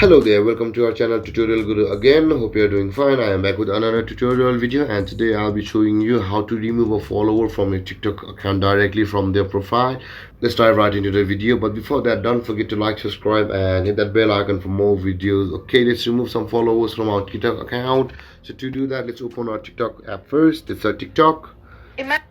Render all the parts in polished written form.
Hello there, welcome to our channel Tutorial Guru again. Hope you are doing fine. I am back with another tutorial video, and today I'll be showing you how to remove a follower from your TikTok account directly from their profile. Let's dive right into the video, but before that, don't forget to like, subscribe and hit that bell icon for more videos. Okay, let's remove some followers from our TikTok account. So to do that, let's open our TikTok app first. It's our TikTok.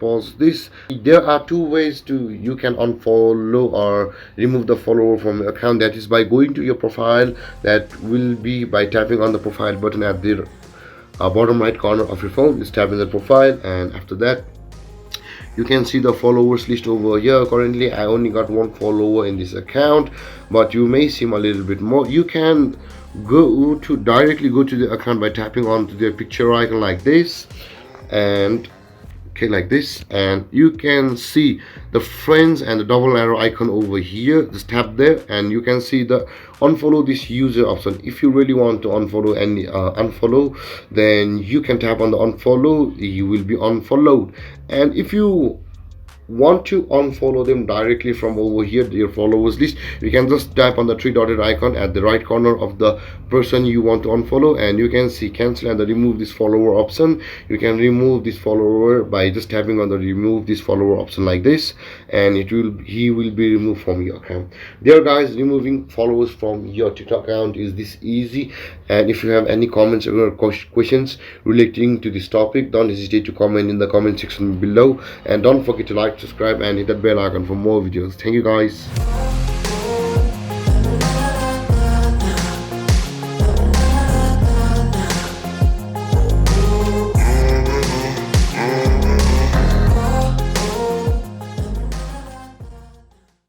Pause this. There are two ways to you can unfollow or remove the follower from your account. That is by going to your profile. That will be by tapping on the profile button at the bottom right corner of your phone. Just tap in the profile, and after that you can see the followers list over here. Currently I only got one follower in this account, but you may see a little bit more. You can directly go to the account by tapping onto their picture icon like this, and like this, and you can see the friends and the double arrow icon over here. Just tap there and you can see the unfollow this user option. If you really want to unfollow any unfollow, then you can tap on the unfollow. You will be unfollowed. And if you want to unfollow them directly from over here, your followers list, you can just tap on the three dotted icon at the right corner of the person you want to unfollow, and you can see cancel and the remove this follower option. You can remove this follower by just tapping on the remove this follower option like this, and he will be removed from your account. There guys, removing followers from your TikTok account is this easy. And if you have any comments or questions relating to this topic, don't hesitate to comment in the comment section below, and don't forget to like, subscribe and hit that bell icon for more videos. Thank you guys.